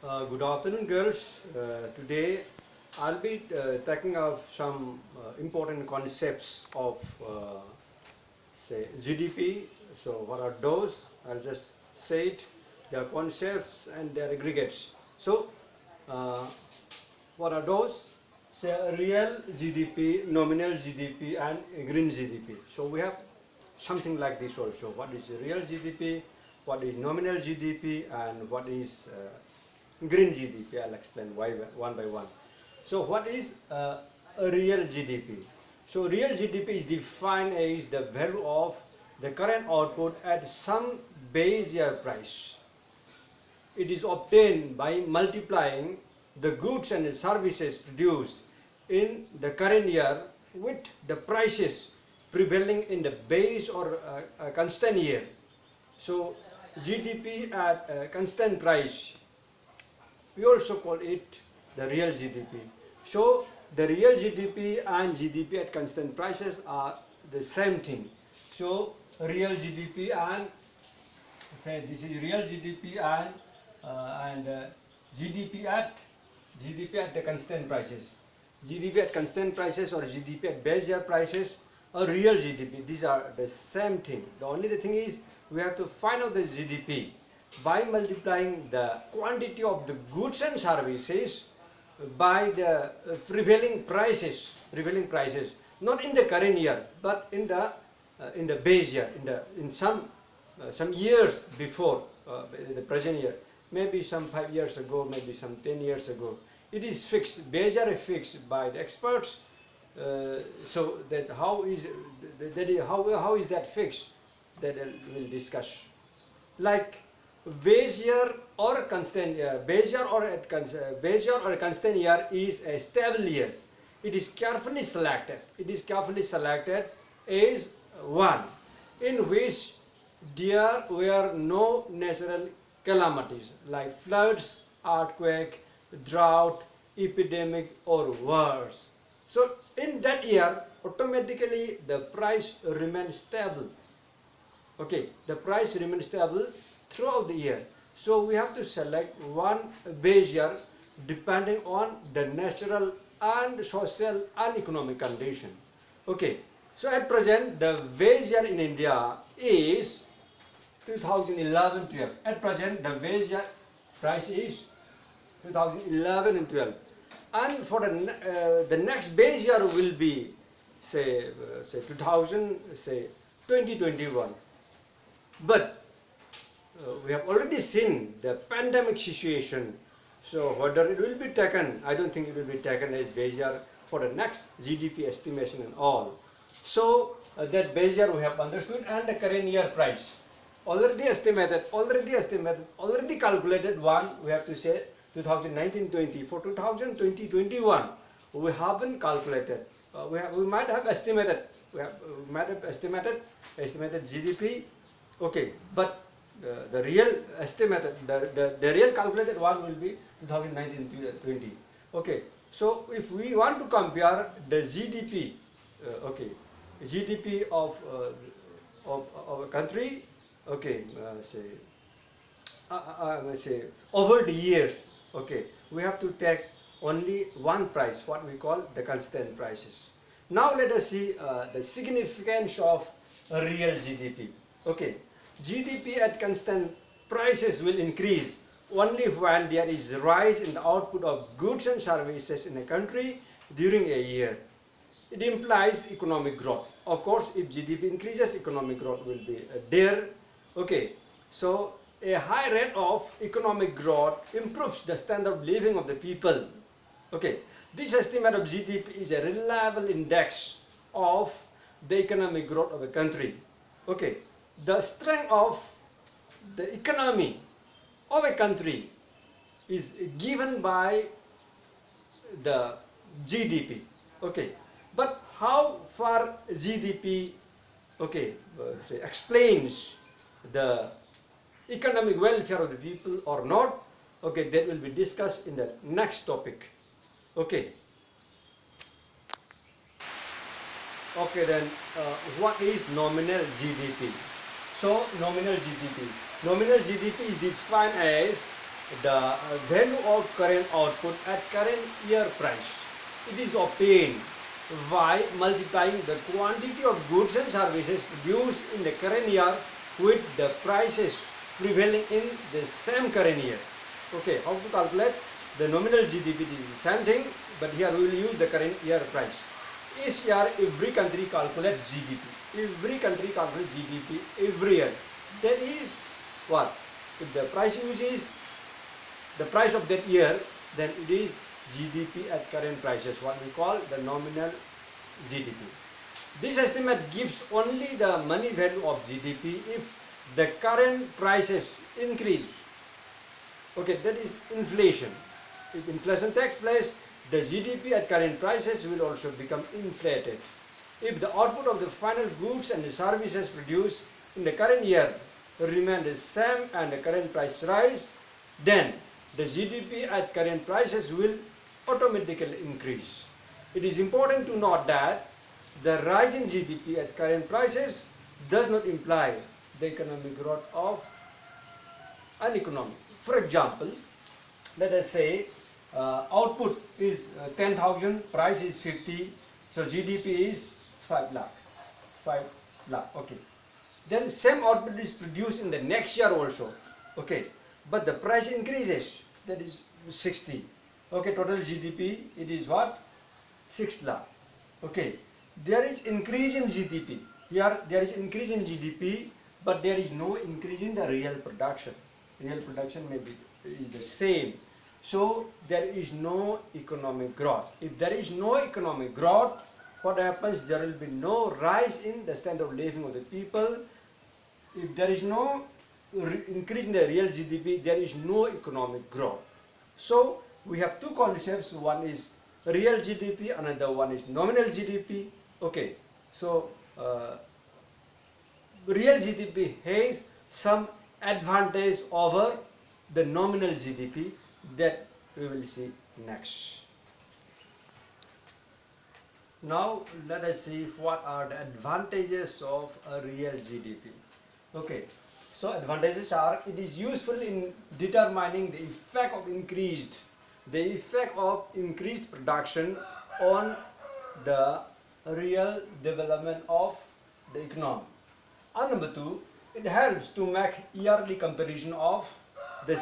Good afternoon, girls. Today I'll be taking up some important concepts of, say, GDP. So, what are those? I'll just say it. Their concepts and their aggregates. So, uh, what are those? Say, real GDP, nominal GDP, and green GDP. So, we have something like this also. What is real GDP? What is nominal GDP? And what is green GDP? I'll explain one by one. So what is a real GDP? So real GDP is defined as the value of the current output at some base year price. It is obtained by multiplying the goods and services produced in the current year with the prices prevailing in the base or a constant year. So GDP at a constant price, we also call it the real GDP. So the real GDP and GDP at constant prices are the same thing. So real GDP and say this is real GDP and GDP at the constant prices. GDP at constant prices or GDP at base year prices or real GDP. These are the same thing. The only thing is we have to find out the GDP by multiplying the quantity of the goods and services by the prevailing prices, not in the current year, but in the base year, in some years before the present year, maybe some 5 years ago, maybe some 10 years ago. It is fixed. Base year is fixed by the experts. So that how is that fixed? That we'll discuss. Like base year or constant year, base year or a constant year is a stable year. It is carefully selected. As one in which there were no natural calamities like floods, earthquake, drought, epidemic, or wars. So in that year, automatically the price remains stable. Okay, the price remains stable throughout the year. So we have to select one base year depending on the natural and social and economic condition. Okay, so at present the base year in India is 2011-12. At present the base year price is 2011 and 12. And for the next base year will be say 2021. But we have already seen the pandemic situation. So whether it will be taken, I don't think it will be taken as base year for the next GDP estimation and all. So that base year we have understood, and the current year price already estimated, already calculated. One we have to say 2019-20. For 2020-21 we haven't calculated. We might have estimated. Estimated GDP. Okay, but the real estimated, the real calculated one will be 2019-20. Okay, so if we want to compare the GDP, GDP of a country, okay, say over the years, okay, we have to take only one price, what we call the constant prices. Now let us see the significance of a real GDP. Okay, GDP at constant prices will increase only when there is a rise in the output of goods and services in a country during a year. It implies economic growth. Of course, if GDP increases, economic growth will be there. Okay, so a high rate of economic growth improves the standard of living of the people. Okay, this estimate of GDP is a reliable index of the economic growth of a country. Okay, the strength of the economy of a country is given by the GDP. Okay, but how far GDP explains the economic welfare of the people or not, okay, that will be discussed in the next topic. Okay. Okay, then what is nominal GDP? So nominal GDP is defined as the value of current output at current year price. It is obtained by multiplying the quantity of goods and services produced in the current year with the prices prevailing in the same current year. Okay, how to calculate the nominal GDP? Is the same thing, but here we will use the current year price. Each year every country calculates GDP. Every country calculates GDP every year. There is what? If the price used is the price of that year, then it is GDP at current prices, what we call the nominal GDP. This estimate gives only the money value of GDP if the current prices increase. Okay, that is inflation. If inflation takes place, the GDP at current prices will also become inflated. If the output of the final goods and the services produced in the current year remain the same and the current price rise, then the GDP at current prices will automatically increase. It is important to note that the rise in GDP at current prices does not imply the economic growth of an economy. For example, let us say output is 10,000, price is 50, so GDP is 5 lakh. 5 lakh, okay. Then same output is produced in the next year also, okay. But the price increases, that is 60. Okay, total GDP, it is what? 6 lakh. Okay, there is increase in GDP. Here there is increase in GDP, but there is no increase in the real production. Real production maybe is the same. So there is no economic growth. If there is no economic growth, what happens? There will be no rise in the standard of living of the people. If there is no increase in the real GDP, there is no economic growth. So we have two concepts. One is real GDP, another one is nominal GDP. Okay, so real GDP has some advantage over the nominal GDP that we will see next. Now let us see what are the advantages of a real GDP. Okay, so advantages are: it is useful in determining the effect of increased production on the real development of the economy. And number two, it helps to make yearly comparison of the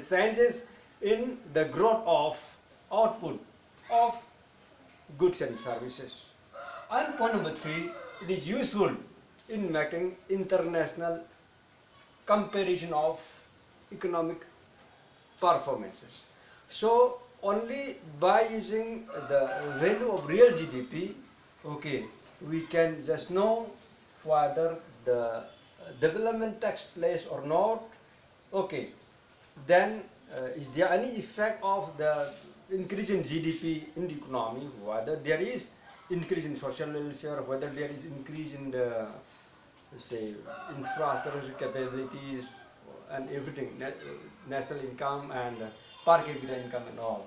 changes, in the growth of output of goods and services. And point number three, it is useful in making international comparison of economic performances. So only by using the value of real GDP, okay, we can just know whether the development takes place or not. Okay, then is there any effect of the increase in GDP in the economy, whether there is increase in social welfare, whether there is increase in the, say, infrastructure capabilities and everything, national income and per capita income and all.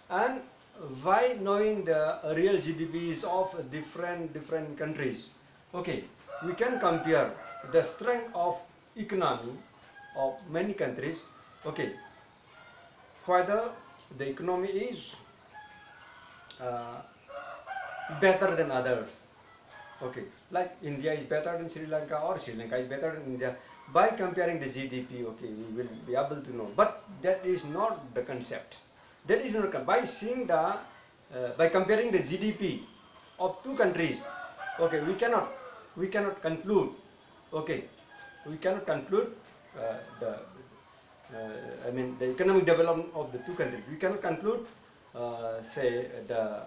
And by knowing the real GDPs of different countries, okay, we can compare the strength of economy of many countries, okay, whether the economy is better than others. Okay, like India is better than Sri Lanka, or Sri Lanka is better than India. By comparing the GDP, okay, we will be able to know. But that is not the concept. That is not by seeing the by comparing the GDP of two countries. Okay, we cannot conclude. Okay, we cannot conclude the economic development of the two countries. We cannot conclude, say, the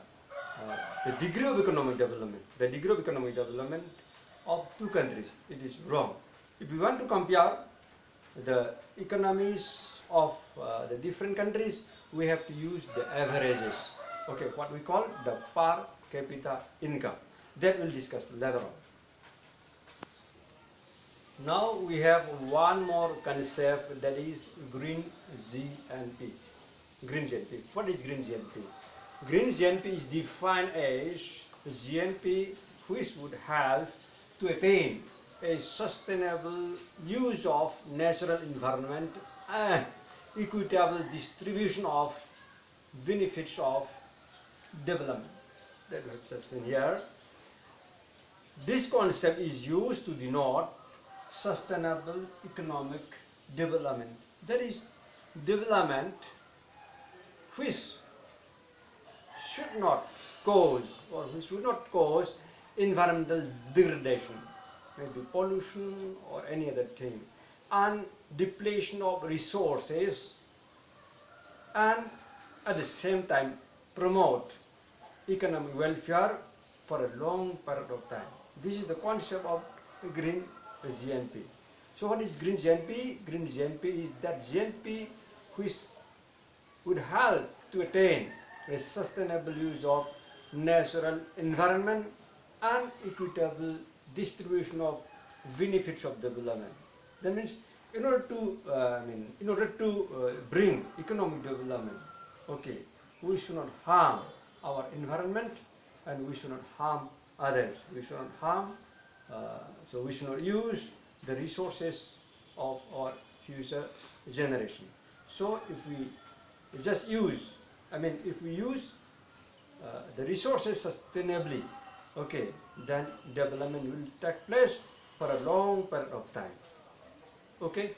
degree of economic development. The degree of economic development of two countries. It is wrong. If we want to compare the economies of the different countries, we have to use the averages. Okay, what we call the per capita income. That we'll discuss later on. Now we have one more concept, that is green GNP. Green GNP. What is green GNP? Green GNP is defined as GNP which would help to attain a sustainable use of natural environment and equitable distribution of benefits of development. That helps us in here. This concept is used to denote sustainable economic development. That is development which should not cause or which should not cause environmental degradation, maybe pollution or any other thing, and depletion of resources, and at the same time promote economic welfare for a long period of time. This is the concept of green GNP. So what is green GNP? Green GNP is that GNP which would help to attain a sustainable use of natural environment and equitable distribution of benefits of development. That means in order to bring economic development, okay, we should not harm our environment and we should not harm others. We should not harm, so we should not use the resources of our future generation. So if we just use, if we use the resources sustainably, okay, then development will take place for a long period of time. Okay.